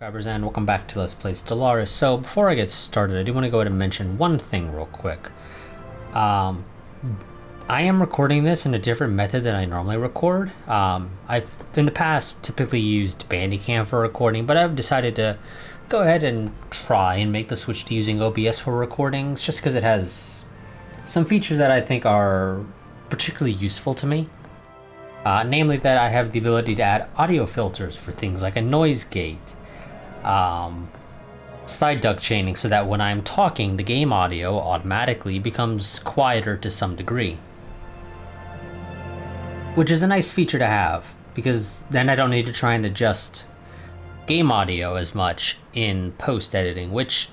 Subscribers, and welcome back to Let's Play Stellaris. So before I get started, I do want to go ahead and mention one thing real quick. I am recording this in a different method than I normally record. I've in the past typically used Bandicam for recording, but I've decided to go ahead and try and make the switch to using OBS for recordings, just because it has some features that I think are particularly useful to me. Namely that I have the ability to add audio filters for things like a noise gate, side duct chaining, so that when I'm talking, the game audio automatically becomes quieter to some degree. Which is a nice feature to have, because then I don't need to try and adjust game audio as much in post-editing, which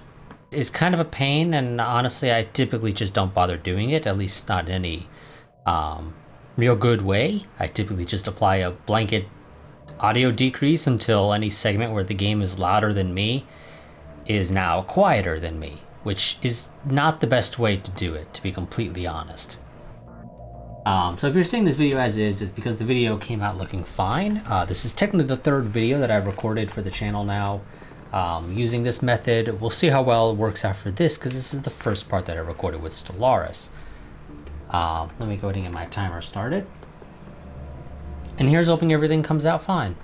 is kind of a pain, and honestly I typically just don't bother doing it, at least not in any real good way. I typically just apply a blanket audio decrease until any segment where the game is louder than me is now quieter than me, which is not the best way to do it, to be completely honest. So if you're seeing this video as is, it's because the video came out looking fine. This is technically the third video that I've recorded for the channel now using this method. We'll see how well it works after this, because this is the first part that I recorded with Stellaris. Let me go ahead and get my timer started. And here's hoping everything comes out fine.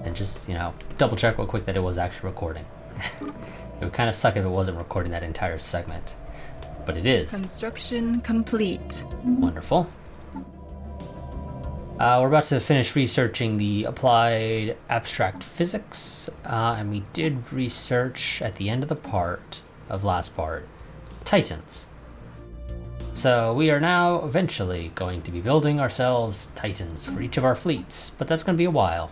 And just, double check real quick that it was actually recording. It would kind of suck if it wasn't recording that entire segment. But it is. Construction complete. Wonderful. We're about to finish researching the applied abstract physics. And we did research at the end of the last part, Titans. So we are now eventually going to be building ourselves Titans for each of our fleets, but that's going to be a while.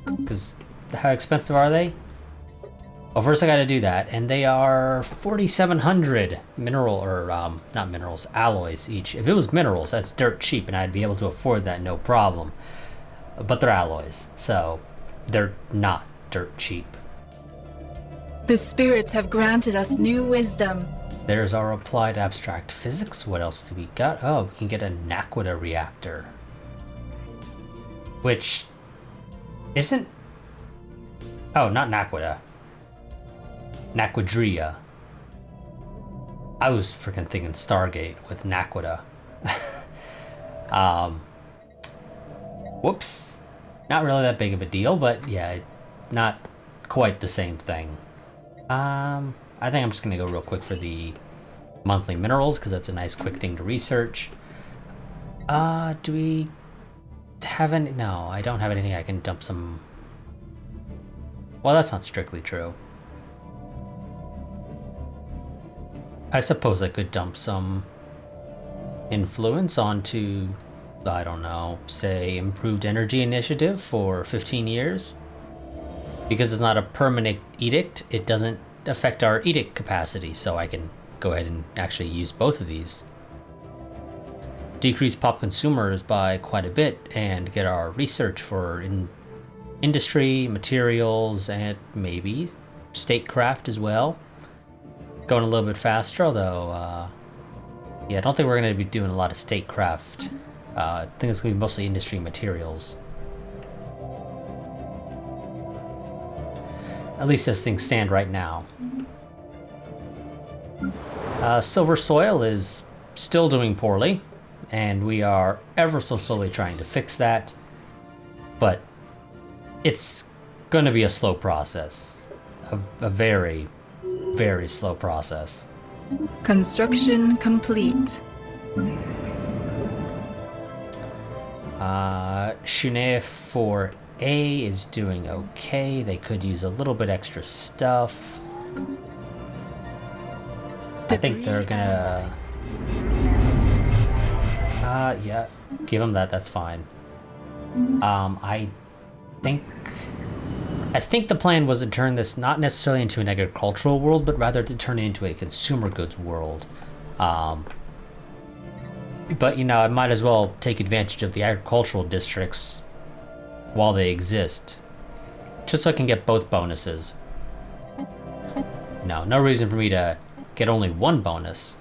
Because how expensive are they? Well, first I got to do that, and they are 4,700 alloys each. If it was minerals, that's dirt cheap, and I'd be able to afford that no problem. But they're alloys, so they're not dirt cheap. The spirits have granted us new wisdom. There's our applied abstract physics. What else do we got? Oh, we can get a Naquita reactor. Which isn't... Oh, not Naquita. Naquidria. I was freaking thinking Stargate with Naquita. Whoops. Not really that big of a deal, but yeah, not quite the same thing. I think I'm just going to go real quick for the monthly minerals, because that's a nice quick thing to research. Do we have any? No, I don't have anything I can dump some... Well, that's not strictly true. I suppose I could dump some influence onto, I don't know, say improved energy initiative for 15 years. Because it's not a permanent edict, it doesn't affect our edict capacity, so I can go ahead and actually use both of these. Decrease pop consumers by quite a bit and get our research for industry, materials, and maybe statecraft as well going a little bit faster, although yeah, I don't think we're going to be doing a lot of statecraft. I think it's going to be mostly industry materials. At least as things stand right now. Silver Soil is still doing poorly, and we are ever so slowly trying to fix that. But it's going to be a slow process. A very, very slow process. Construction complete. Shunei 4A is doing okay. They could use a little bit extra stuff. I think they're gonna... yeah, give them that, that's fine. I think the plan was to turn this not necessarily into an agricultural world, but rather to turn it into a consumer goods world. But, I might as well take advantage of the agricultural districts while they exist, just so I can get both bonuses. No reason for me to get only one bonus.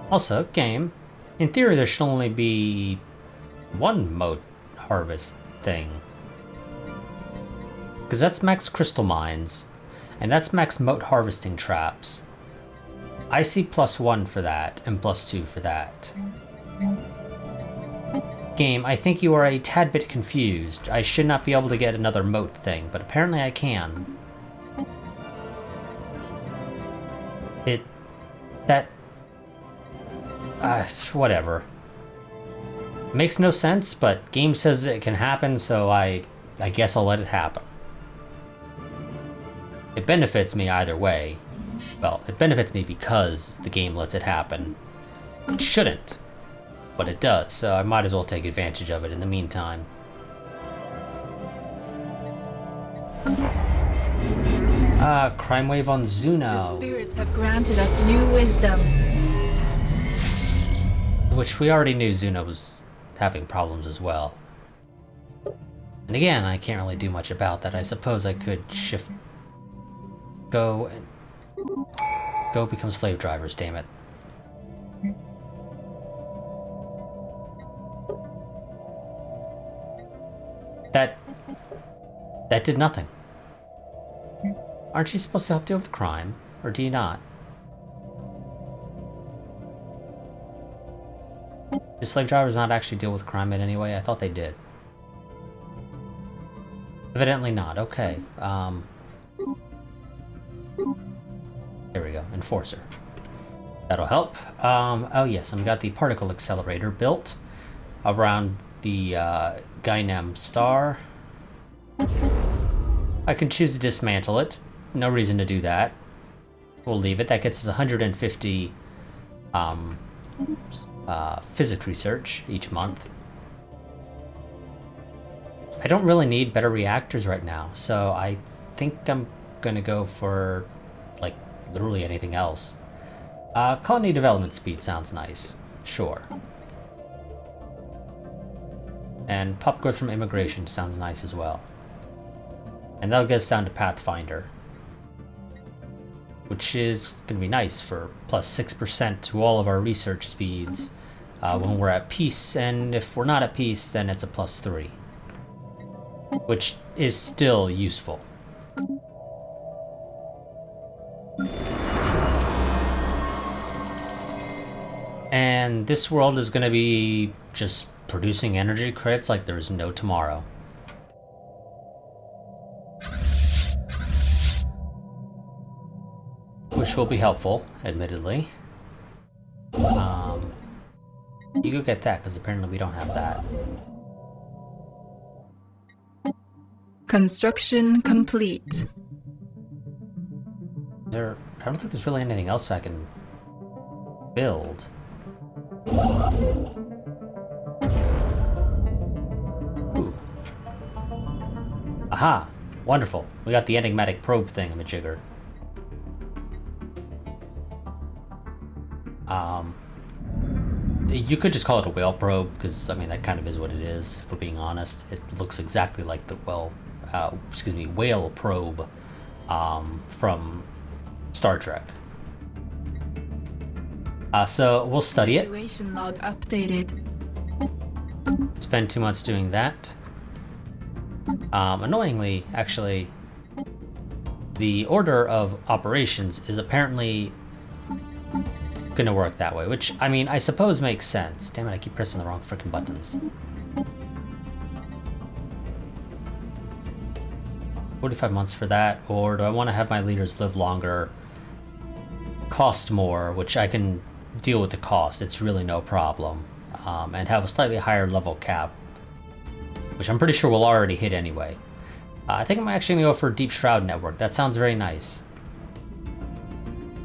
Also, game, in theory there should only be one mote harvest thing. Because that's max crystal mines, and that's max mote harvesting traps. I see +1 for that, and +2 for that. Game, I think you are a tad bit confused. I should not be able to get another mote thing, but apparently I can. Whatever. Makes no sense, but game says it can happen, so I guess I'll let it happen. It benefits me either way. Well, it benefits me because the game lets it happen. It shouldn't, but it does, so I might as well take advantage of it in the meantime. Crime wave on Zuno. The spirits have granted us new wisdom. Which we already knew Zuno was having problems as well. And again, I can't really do much about that. I suppose I could go become slave drivers, damn it. That did nothing. Aren't you supposed to help deal with crime? Or do you not? Do slave drivers not actually deal with crime in any way? I thought they did. Evidently not. Okay. There we go. Enforcer. That'll help. Oh yes, I've got the particle accelerator built around the Gainem star. I can choose to dismantle it. No reason to do that. We'll leave it. That gets us 150 physics research each month. I don't really need better reactors right now, so I think I'm gonna go for, like, literally anything else. Colony development speed sounds nice. Sure. And pop growth from immigration sounds nice as well. And that'll get us down to Pathfinder, which is going to be nice for +6% to all of our research speeds when we're at peace, and if we're not at peace, then it's a +3, which is still useful. And this world is going to be just producing energy credits like there's no tomorrow. Which will be helpful, admittedly. You go get that, because apparently we don't have that. Construction complete. I don't think there's really anything else I can build. Ooh. Aha! Wonderful. We got the enigmatic probe thingamajigger. You could just call it a whale probe, because, I mean, that kind of is what it is, if we're being honest. It looks exactly like the, whale probe from Star Trek. So we'll study it. Situation log updated. Spend 2 months doing that. Annoyingly, actually, the order of operations is apparently gonna work that way, which, I mean, I suppose makes sense. Damn it, I keep pressing the wrong freaking buttons. 45 months for that, or do I want to have my leaders live longer, cost more, which I can deal with the cost, it's really no problem, and have a slightly higher level cap, which I'm pretty sure we'll already hit anyway. I think I'm actually gonna go for Deep Shroud Network. That sounds very nice.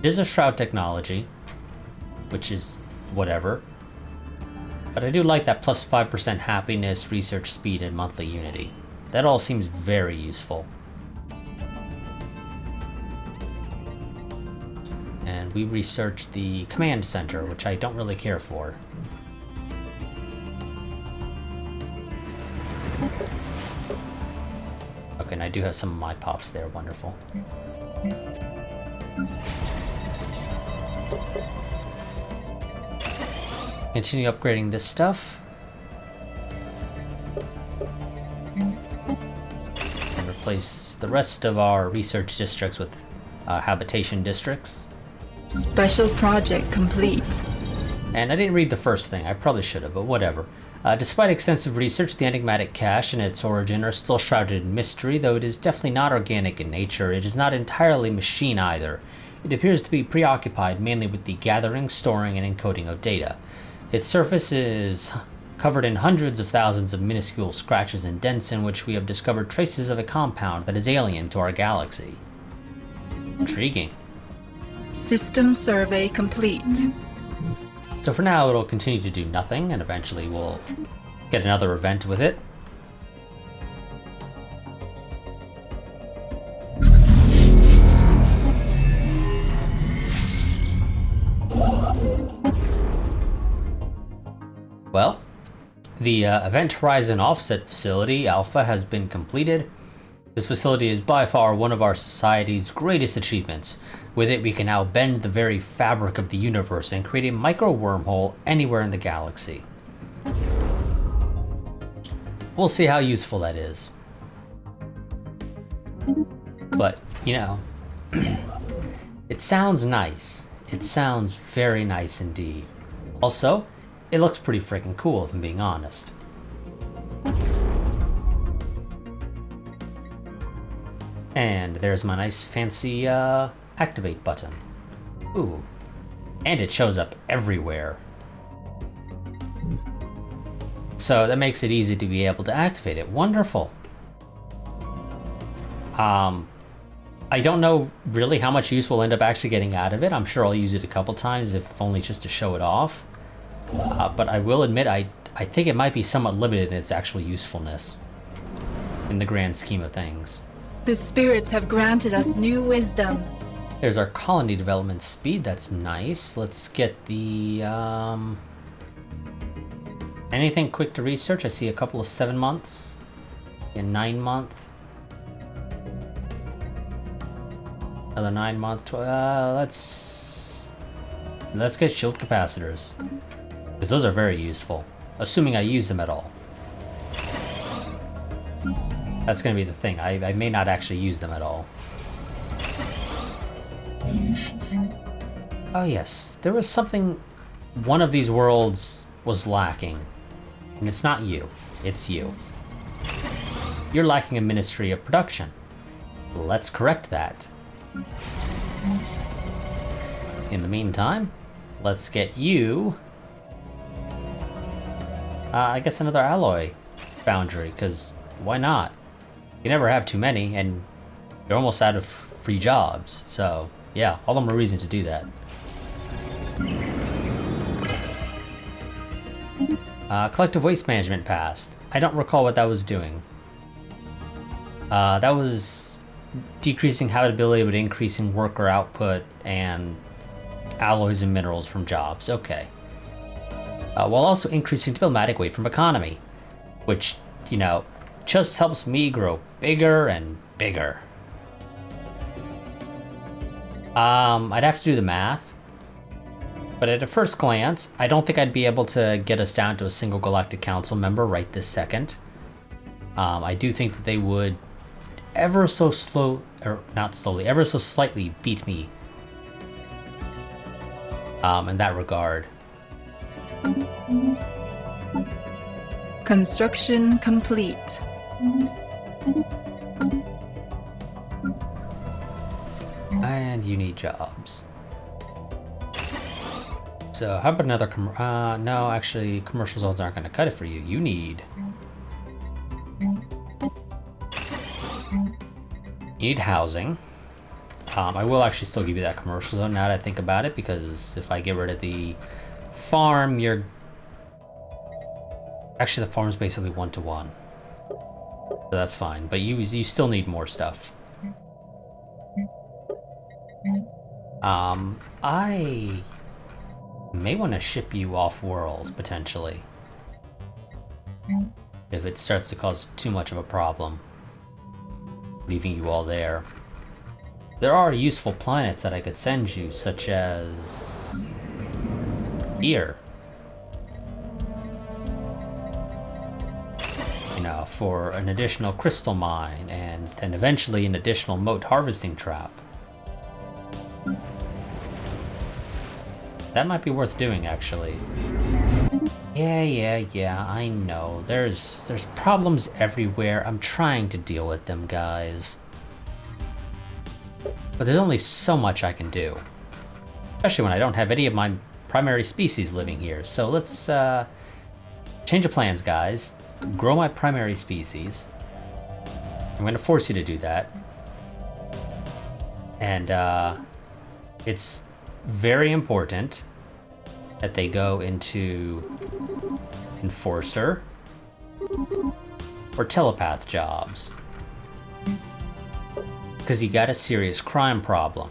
It is a shroud technology, which is whatever. But I do like that +5% happiness, research speed, and monthly unity. That all seems very useful. And we researched the command center, which I don't really care for. Okay, and I do have some of my pops there, wonderful. Continue upgrading this stuff. replace the rest of our research districts with habitation districts. Special project complete. And I didn't read the first thing. I probably should have, but whatever. Despite extensive research, the enigmatic cache and its origin are still shrouded in mystery, though it is definitely not organic in nature. It is not entirely machine either. It appears to be preoccupied mainly with the gathering, storing, and encoding of data. Its surface is covered in hundreds of thousands of minuscule scratches and dents in which we have discovered traces of a compound that is alien to our galaxy. Intriguing. System survey complete. So for now, it'll continue to do nothing, and eventually we'll get another event with it. Well, the Event Horizon Offset Facility, Alpha, has been completed. This facility is by far one of our society's greatest achievements. With it, we can now bend the very fabric of the universe and create a micro wormhole anywhere in the galaxy. We'll see how useful that is. But, you know, it sounds nice. It sounds very nice indeed. Also, it looks pretty freaking cool, if I'm being honest. And there's my nice fancy activate button. Ooh. And it shows up everywhere. So that makes it easy to be able to activate it. Wonderful. I don't know really how much use we'll end up actually getting out of it. I'm sure I'll use it a couple times, if only just to show it off. But I will admit, I think it might be somewhat limited in its actual usefulness in the grand scheme of things. The spirits have granted us new wisdom. There's our colony development speed. That's nice. Let's get the anything quick to research. I see a couple of 7 months, a 9 month, another 9 month. Let's get shield capacitors, because those are very useful, assuming I use them at all. That's going to be the thing. I may not actually use them at all. Oh yes, there was something one of these worlds was lacking. And it's not you, it's you. You're lacking a Ministry of Production. Let's correct that. In the meantime, let's get you... I guess another alloy foundry, because why not? You never have too many, and you're almost out of free jobs, so yeah, all the more reason to do that. Collective waste management passed. I don't recall what that was doing. That was decreasing habitability but increasing worker output and alloys and minerals from jobs. Okay. While also increasing diplomatic weight from economy, which, you know, just helps me grow bigger and bigger. I'd have to do the math, but at a first glance, I don't think I'd be able to get us down to a single Galactic Council member right this second. I do think that they would ever so ever so slightly beat me in that regard. Construction complete. And you need jobs. So how about another no, actually commercial zones aren't going to cut it for you. You need housing. I will actually still give you that commercial zone now that I think about it, because if I get rid of the farm, you're... Actually, the farm's basically 1-to-1. So that's fine, but you still need more stuff. I may want to ship you off-world, potentially. If it starts to cause too much of a problem. Leaving you all there. There are useful planets that I could send you, such as... here. you know, for an additional crystal mine, and then eventually an additional moat harvesting trap. That might be worth doing, actually. Yeah, I know. There's problems everywhere. I'm trying to deal with them, guys. But there's only so much I can do. Especially when I don't have any of my primary species living here. So let's change of plans, guys. Grow my primary species. I'm going to force you to do that. And it's very important that they go into Enforcer or Telepath jobs. Because you got a serious crime problem.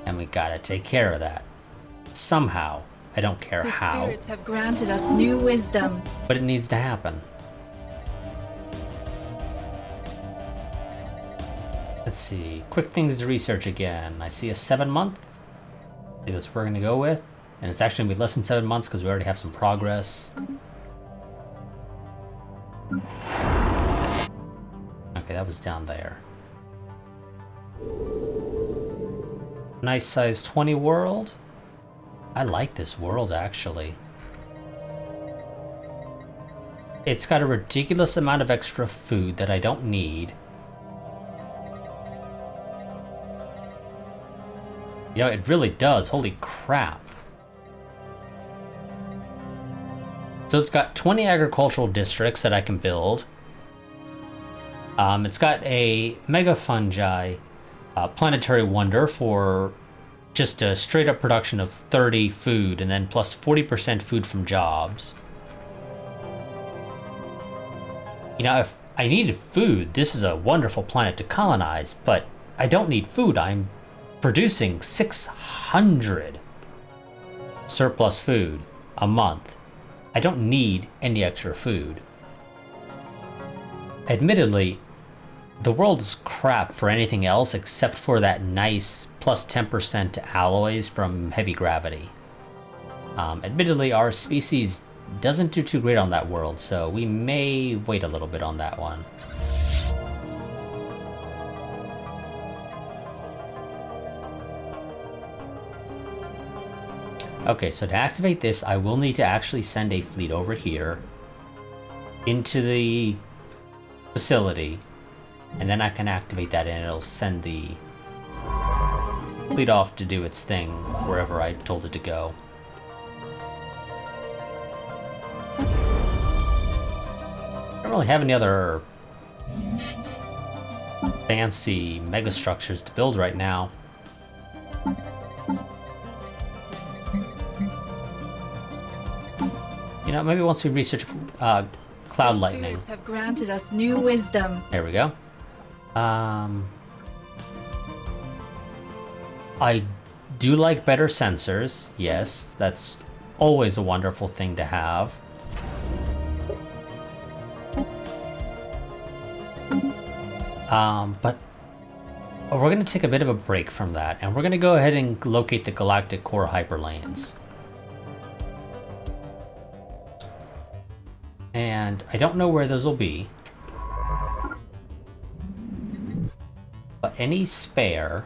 And we gotta take care of that. Somehow. I don't care how. The spirits have granted us new wisdom. But it needs to happen. Let's see. Quick things to research again. I see a 7-month. I think that's what we're gonna go with. And it's actually gonna be less than 7 months because we already have some progress. Okay, that was down there. Nice size 20 world. I like this world, actually. It's got a ridiculous amount of extra food that I don't need. Yeah, it really does. Holy crap. So it's got 20 agricultural districts that I can build. It's got a mega fungi planetary wonder for just a straight up production of 30 food and then plus 40% food from jobs. You know, if I needed food, this is a wonderful planet to colonize, but I don't need food. I'm producing 600 surplus food a month. I don't need any extra food. Admittedly, the world is crap for anything else except for that nice plus 10% alloys from heavy gravity. Admittedly, our species doesn't do too great on that world, so we may wait a little bit on that one. Okay, so to activate this, I will need to actually send a fleet over here into the facility, and then I can activate that and it'll send the fleet off to do its thing wherever I told it to go. I don't really have any other fancy megastructures to build right now. You know, maybe once we research cloud lightning. The spirits have granted us new wisdom. There we go. I do like better sensors. Yes, that's always a wonderful thing to have. But we're going to take a bit of a break from that, and we're going to go ahead and locate the galactic core hyperlanes. And I don't know where those will be. But any spare...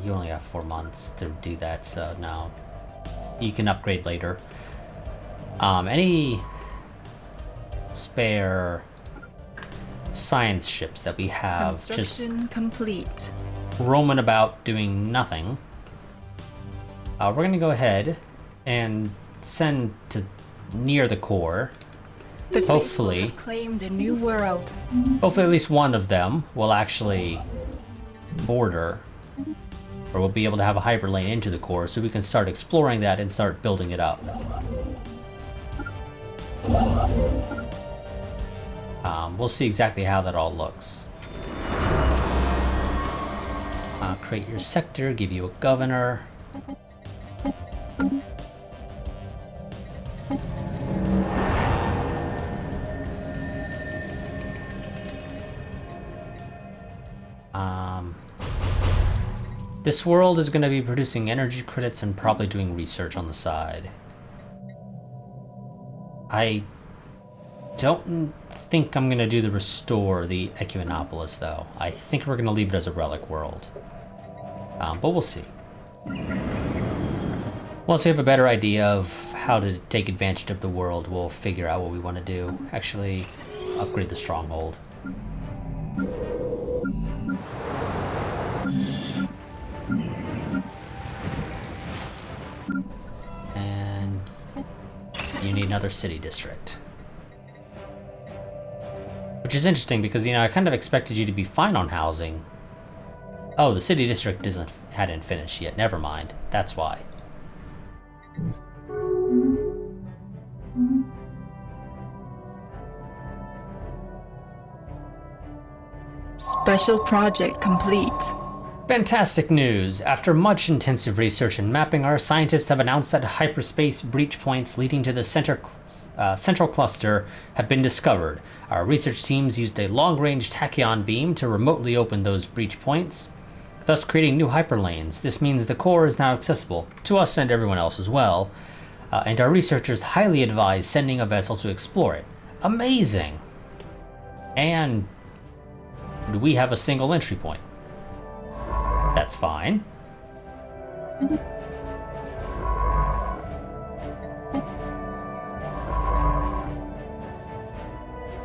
you only have 4 months to do that, so no. You can upgrade later. Any spare science ships that we have just complete, roaming about doing nothing, we're gonna go ahead and send to near the core. The hopefully have claimed a new world. Hopefully at least one of them will actually border, or we'll be able to have a hyperlane into the core so we can start exploring that and start building it up. We'll see exactly how that all looks. Create your sector, give you a governor. This world is going to be producing energy credits and probably doing research on the side. I don't think I'm going to do the restore the Ecumenopolis, though. I think we're going to leave it as a relic world. But we'll see. Once we have a better idea of how to take advantage of the world, we'll figure out what we want to do. Actually, upgrade the stronghold. And you need another city district. Which is interesting because, you know, I kind of expected you to be fine on housing. Oh, the city district hadn't finished yet. Never mind. That's why. Special project complete. Fantastic news! After much intensive research and mapping, our scientists have announced that hyperspace breach points leading to the central cluster have been discovered. Our research teams used a long-range tachyon beam to remotely open those breach points, thus creating new hyperlanes. This means the core is now accessible to us and everyone else as well, and our researchers highly advise sending a vessel to explore it. Amazing! And we have a single entry point. That's fine.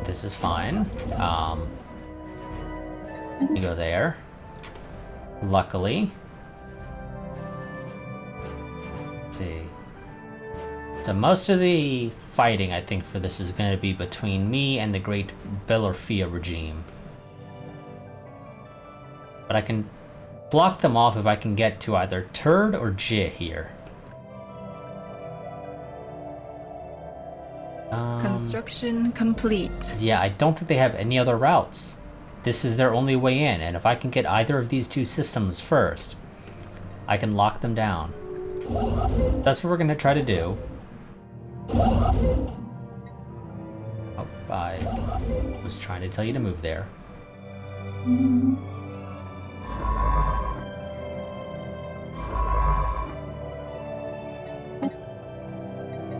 This is fine. You go there. Luckily. Let's see. So most of the fighting, I think, for this is going to be between me and the Great Belorfia regime. But I can block them off if I can get to either Turd or J here. Construction complete. Yeah, I don't think they have any other routes. This is their only way in, and if I can get either of these two systems first, I can lock them down. That's what we're going to try to do. Oh, I was trying to tell you to move there.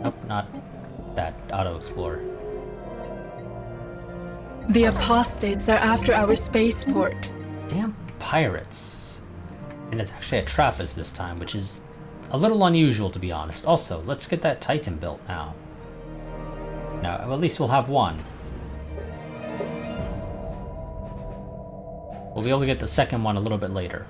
Nope, not that auto-explorer. The apostates are after our spaceport. Damn pirates. And it's actually a Trappist this time, which is a little unusual, to be honest. Also, let's get that Titan built now. Now, at least we'll have one. We'll be able to get the second one a little bit later.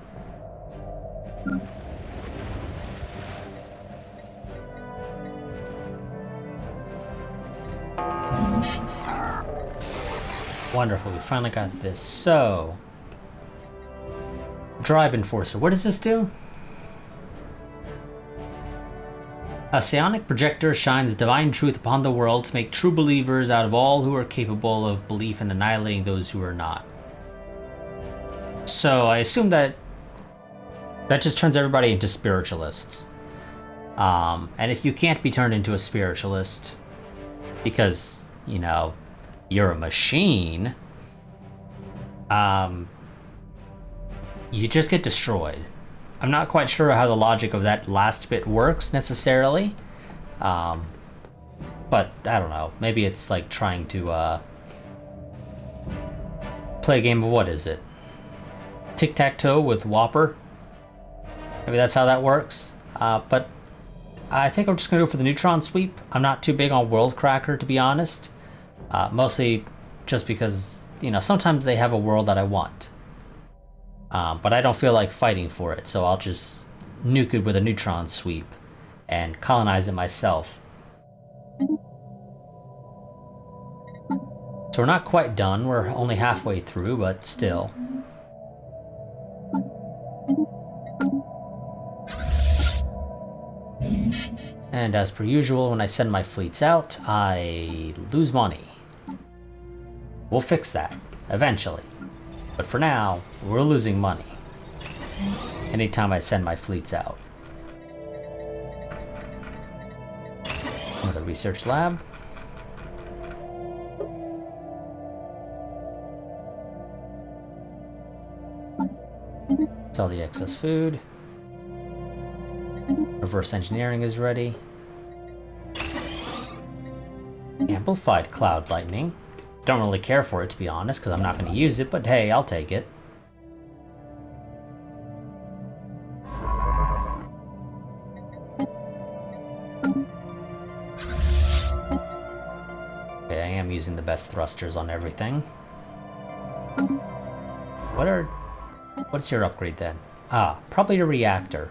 Wonderful, we finally got this. So, Drive Enforcer. What does this do? A psionic projector shines divine truth upon the world to make true believers out of all who are capable of belief and annihilating those who are not. So I assume that just turns everybody into spiritualists. And if you can't be turned into a spiritualist because, you know, you're a machine, you just get destroyed. I'm not quite sure how the logic of that last bit works necessarily, but I don't know. Maybe it's like trying to play a game of, what is it? Tic-tac-toe with Whopper? Maybe that's how that works. But I think I'm just gonna go for the neutron sweep. I'm not too big on World Cracker, to be honest. Mostly just because, you know, sometimes they have a world that I want. But I don't feel like fighting for it, so I'll just nuke it with a neutron sweep and colonize it myself. So we're not quite done, we're only halfway through, but still. And as per usual, when I send my fleets out, I lose money. We'll fix that, eventually. But for now, we're losing money anytime I send my fleets out. Another research lab. Sell the excess food. Reverse engineering is ready. Amplified cloud lightning. Don't really care for it, to be honest, because I'm not going to use it, but hey, I'll take it. Okay, I am using the best thrusters on everything. What's your upgrade then? Ah, probably a reactor.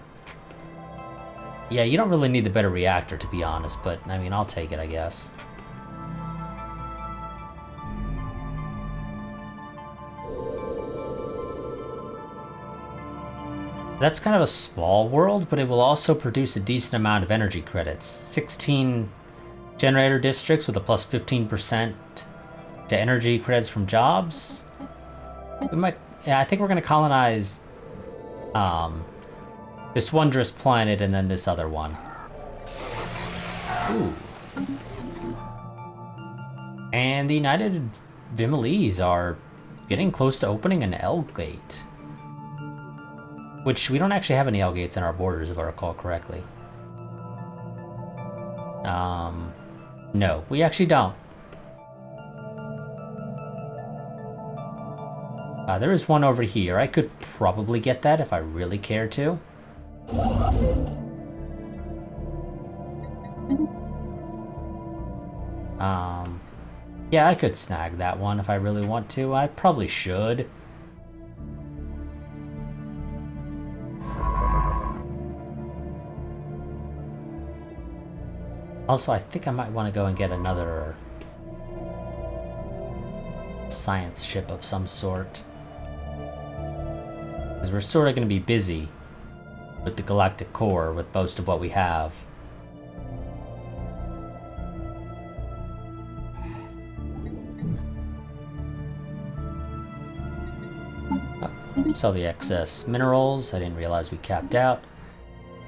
Yeah, you don't really need the better reactor, to be honest, but I mean, I'll take it, I guess. That's kind of a small world, but it will also produce a decent amount of energy credits. 16 generator districts with a plus 15% to energy credits from jobs. We might, yeah, I think we're gonna colonize this wondrous planet and then this other one. Ooh. And the United Vimalese are getting close to opening an L gate. Which we don't actually have any L gates in our borders, if I recall correctly. No, we actually don't. There is one over here. I could probably get that if I really cared to. Yeah, I could snag that one if I really want to. I probably should. Also, I think I might want to go and get another science ship of some sort. Because we're sort of going to be busy with the galactic core with most of what we have. Sell the excess minerals. I didn't realize we capped out.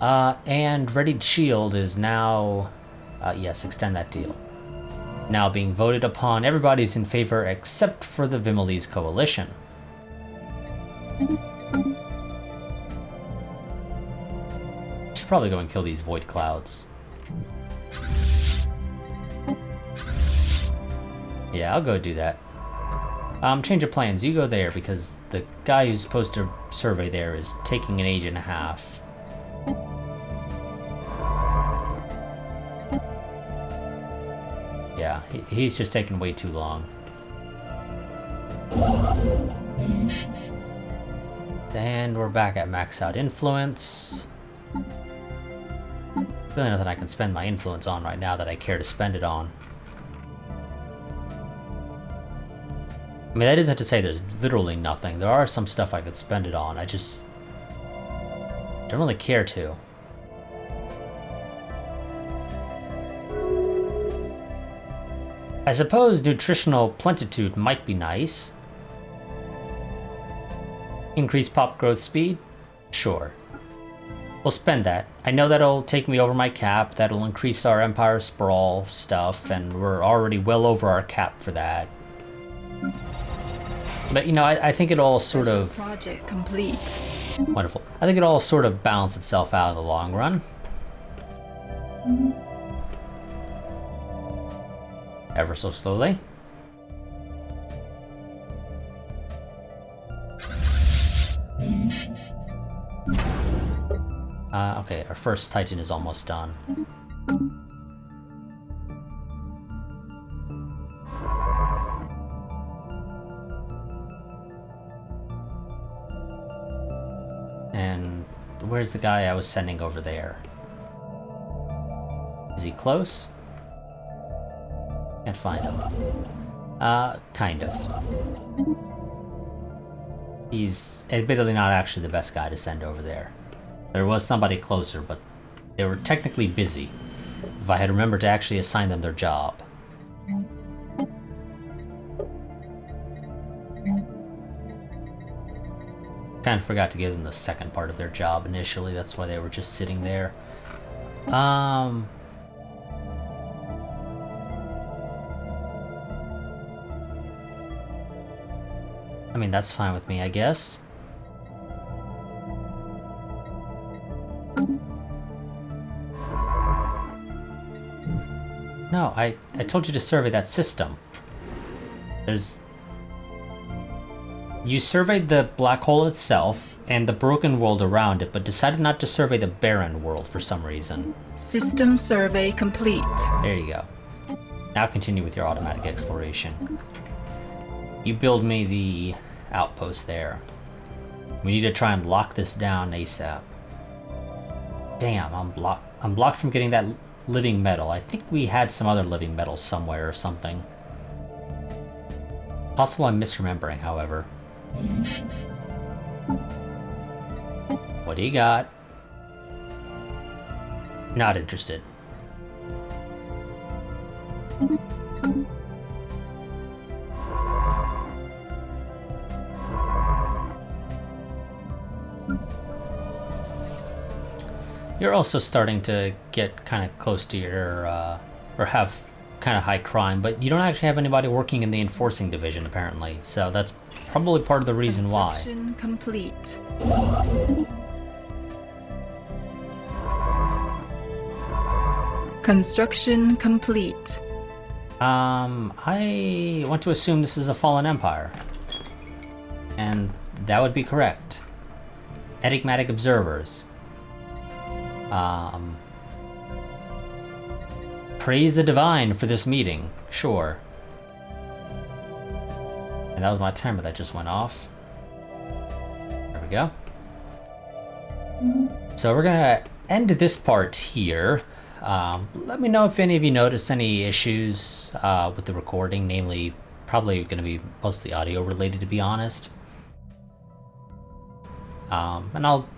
And Readied Shield is now... yes, extend that deal. Now being voted upon. Everybody's in favor except for the Vimalese Coalition. Should probably go and kill these void clouds. Yeah, I'll go do that. Change of plans. You go there because the guy who's supposed to survey there is taking an age and a half. Yeah, he's just taking way too long. And we're back at max out influence. Really nothing I can spend my influence on right now that I care to spend it on. I mean, that isn't to say there's literally nothing. There are some stuff I could spend it on. I just don't really care to. I suppose nutritional plentitude might be nice. Increase pop growth speed? Sure. We'll spend that. I know that'll take me over my cap, that'll increase our Empire Sprawl stuff, and we're already well over our cap for that. But, you know, I think it all sort of... Project complete. Wonderful. I think it all sort of balances itself out in the long run. Ever so slowly. Okay, our first Titan is almost done. And where's the guy I was sending over there? Is he close? Can't find him. Kind of. He's admittedly not actually the best guy to send over there. There was somebody closer, but they were technically busy. If I had remembered to actually assign them their job. Kind of forgot to give them the second part of their job initially, that's why they were just sitting there. I mean, that's fine with me, I guess. No, I told you to survey that system. You surveyed the black hole itself and the broken world around it, but decided not to survey the barren world for some reason. System survey complete. There you go. Now continue with your automatic exploration. You build me the outpost there. We need to try and lock this down ASAP. Damn, I'm blocked from getting that living metal. I think we had some other living metal somewhere or something. Possible I'm misremembering, however. What do you got? Not interested. You're also starting to get kind of close to your, or have kind of high crime, but you don't actually have anybody working in the enforcing division, apparently. So that's probably part of the reason why. Construction complete. Construction complete. I want to assume this is a fallen empire. And that would be correct. Enigmatic observers. Praise the divine for this meeting. Sure. And that was my timer that just went off. There we go. So we're gonna end this part here. Let me know if any of you notice any issues with the recording, namely probably going to be mostly audio related, to be honest. And I'll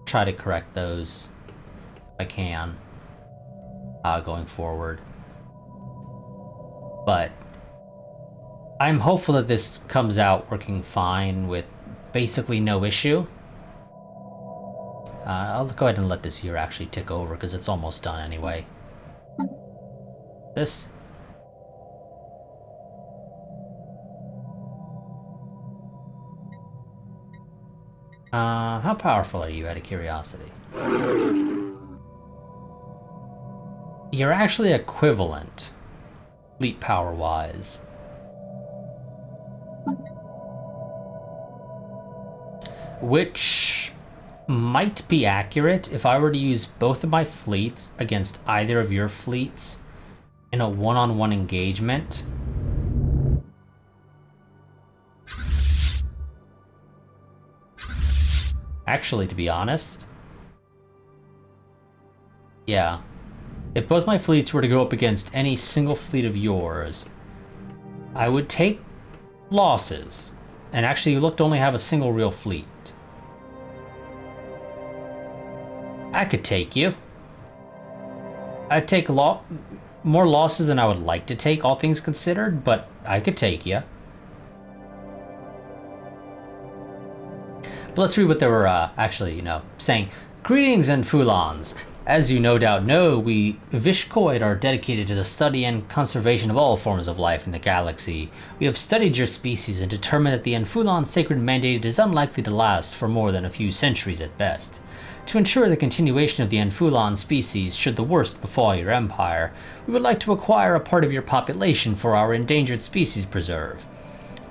try to correct those if I can going forward. But I'm hopeful that this comes out working fine with basically no issue. I'll go ahead and let this year actually tick over because it's almost done anyway. This. How powerful are you, out of curiosity? You're actually equivalent, fleet power-wise. Which might be accurate if I were to use both of my fleets against either of your fleets in a one-on-one engagement. Actually, to be honest, yeah. If both my fleets were to go up against any single fleet of yours, I would take losses. And actually, you look to only have a single real fleet. I could take you. I'd take more losses than I would like to take, all things considered, but I could take you. But let's read what they were actually, saying. Greetings, Enfulons. As you no doubt know, we Vishkoid are dedicated to the study and conservation of all forms of life in the galaxy. We have studied your species and determined that the Enfulon sacred mandate is unlikely to last for more than a few centuries at best. To ensure the continuation of the Enfulon species should the worst befall your empire, we would like to acquire a part of your population for our endangered species preserve.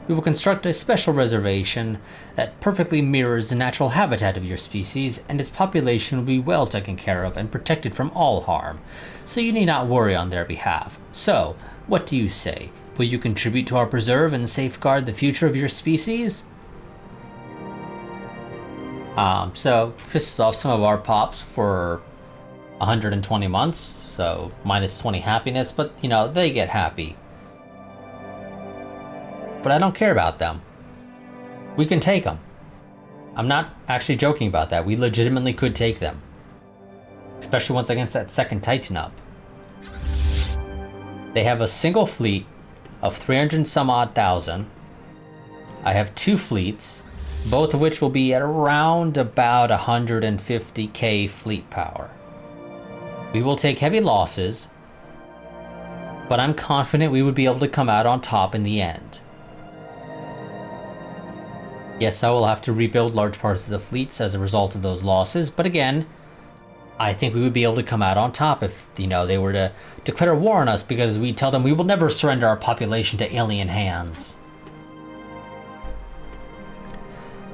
We will construct a special reservation that perfectly mirrors the natural habitat of your species, and its population will be well taken care of and protected from all harm, so you need not worry on their behalf. So, what do you say? Will you contribute to our preserve and safeguard the future of your species? So, pisses off some of our pops for 120 months, so minus 20 happiness, but, they get happy. But I don't care about them. We can take them. I'm not actually joking about that. We legitimately could take them. Especially once I get that second Titan up. They have a single fleet of 300 some odd thousand. I have two fleets, both of which will be at around about 150k fleet power. We will take heavy losses, but I'm confident we would be able to come out on top in the end. Yes, I will have to rebuild large parts of the fleets as a result of those losses, but again, I think we would be able to come out on top if, they were to declare war on us, because we tell them we will never surrender our population to alien hands.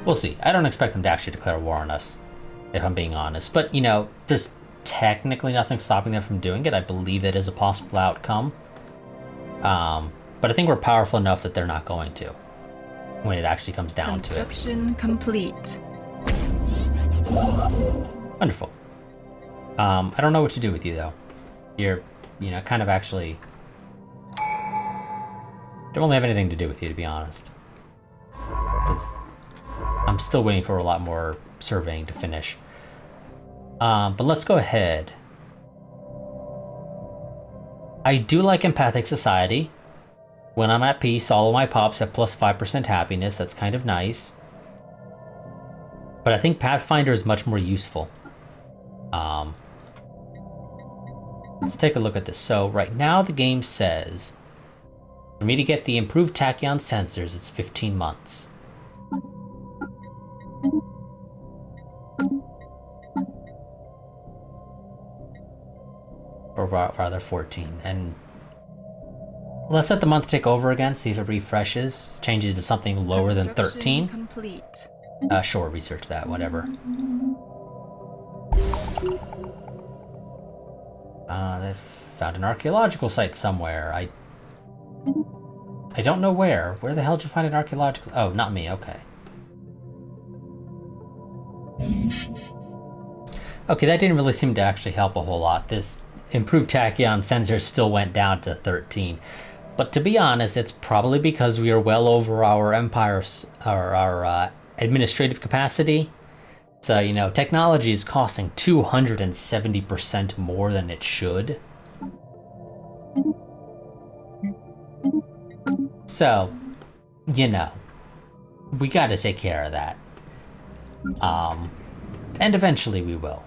We'll see. I don't expect them to actually declare war on us, if I'm being honest. But, there's technically nothing stopping them from doing it. I believe that is a possible outcome. But I think we're powerful enough that they're not going to, when it actually comes down to it. Construction complete. Wonderful. I don't know what to do with you, though. You're, kind of actually... don't really have anything to do with you, to be honest. Because I'm still waiting for a lot more surveying to finish. But let's go ahead. I do like empathic society. When I'm at peace, all of my pops have plus 5% happiness. That's kind of nice. But I think Pathfinder is much more useful. Let's take a look at this. So right now the game says, for me to get the improved tachyon sensors, it's 15 months. Or rather 14. And let's let the month take over again, see if it refreshes, changes to something lower than 13. Complete. Sure, research that, whatever. They've found an archaeological site somewhere. I don't know where. Where the hell did you find an archaeological... oh, not me, okay. Okay, that didn't really seem to actually help a whole lot. This improved tachyon sensor still went down to 13. But to be honest, it's probably because we are well over our empire's, our administrative capacity. So, technology is costing 270% more than it should. So, we gotta take care of that. And eventually we will.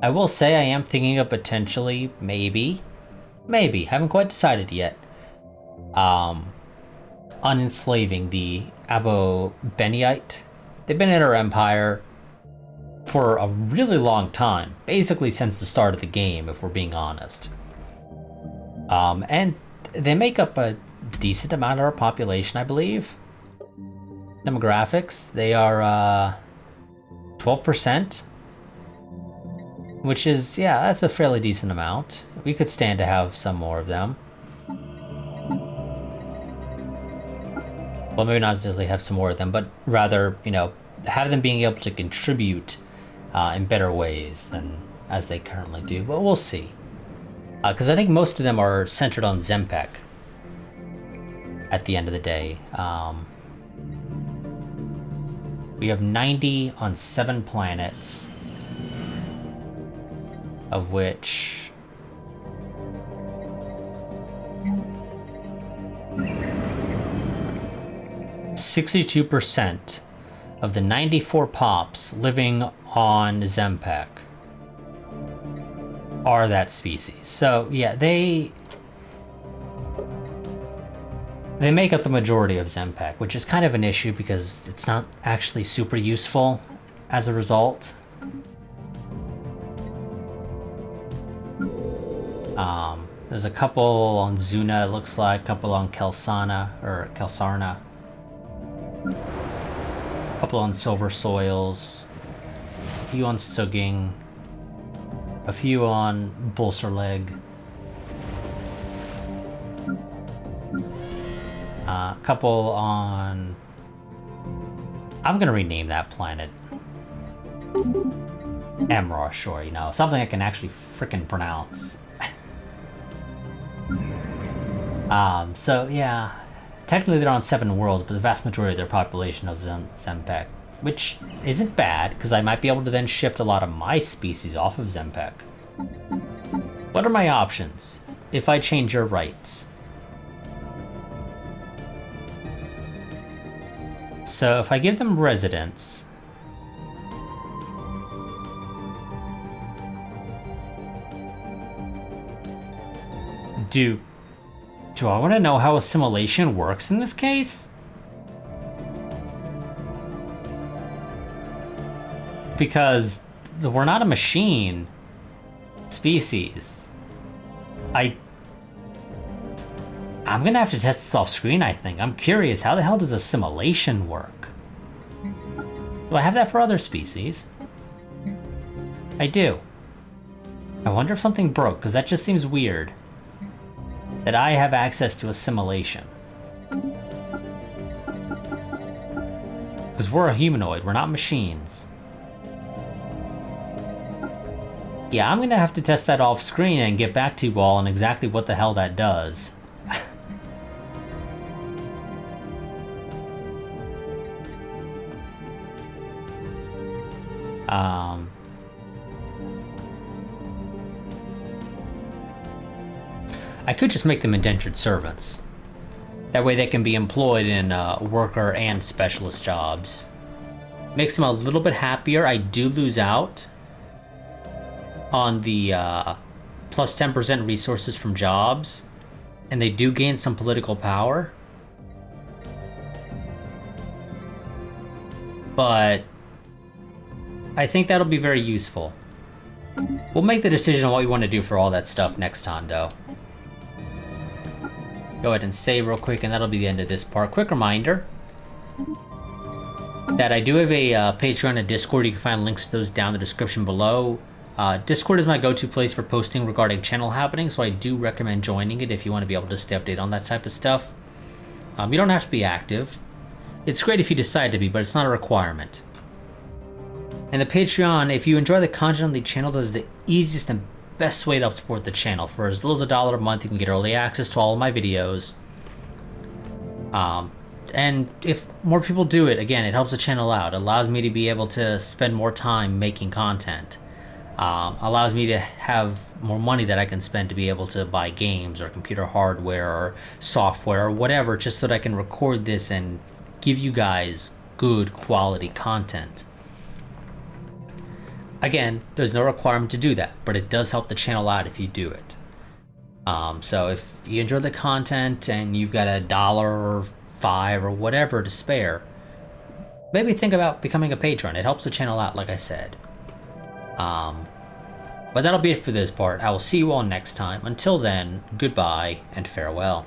I will say I am thinking of potentially, maybe, haven't quite decided yet, unenslaving the Abo-Benite. They've been in our empire for a really long time, basically since the start of the game, if we're being honest. And they make up a decent amount of our population, I believe. Demographics, they are 12%, which is, yeah, that's a fairly decent amount. We could stand to have some more of them. Well, maybe not necessarily have some more of them, but rather, have them being able to contribute in better ways than as they currently do. But we'll see. Because I think most of them are centered on Zempek at the end of the day. We have 90 on 7 planets, of which... 62% of the 94 pops living on Zempek are that species. So yeah, they make up the majority of Zempek, which is kind of an issue because it's not actually super useful as a result. There's a couple on Zuna, it looks like, a couple on Kelsarna, a couple on Silver Soils, a few on Suging, a few on Bulserleg, a couple on... I'm gonna rename that planet Emra, sure, something I can actually frickin' pronounce. So yeah, technically they're on 7 worlds, but the vast majority of their population is on Zempek, which isn't bad, because I might be able to then shift a lot of my species off of Zempek. What are my options if I change your rights? So if I give them residence, do I want to know how assimilation works in this case? Because we're not a machine species. I'm gonna have to test this off screen, I think. I'm curious, how the hell does assimilation work? Do I have that for other species? I do. I wonder if something broke, because that just seems weird. That I have access to assimilation. Because we're a humanoid, we're not machines. Yeah, I'm gonna have to test that off screen and get back to you all on exactly what the hell that does. I could just make them indentured servants. That way they can be employed in worker and specialist jobs. Makes them a little bit happier. I do lose out on the plus 10% resources from jobs, and they do gain some political power. But I think that'll be very useful. We'll make the decision on what we want to do for all that stuff next time, though. Go ahead and save real quick, and that'll be the end of this part. Quick reminder that I do have a Patreon and Discord. You can find links to those down in the description below. Discord is my go-to place for posting regarding channel happenings, so I do recommend joining it if you want to be able to stay updated on that type of stuff. You don't have to be active. It's great if you decide to be, but it's not a requirement. And the Patreon, if you enjoy the content on the channel, that is the easiest and best way to help support the channel. For as little as $1 a month, you can get early access to all of my videos. And if more people do it, again, it helps the channel out. It allows me to be able to spend more time making content. Allows me to have more money that I can spend to be able to buy games or computer hardware or software or whatever, just so that I can record this and give you guys good quality content. Again, there's no requirement to do that, but it does help the channel out if you do it. So if you enjoy the content and you've got $1 or $5 or whatever to spare, maybe think about becoming a patron. It helps the channel out, like I said. But that'll be it for this part. I will see you all next time. Until then, goodbye and farewell.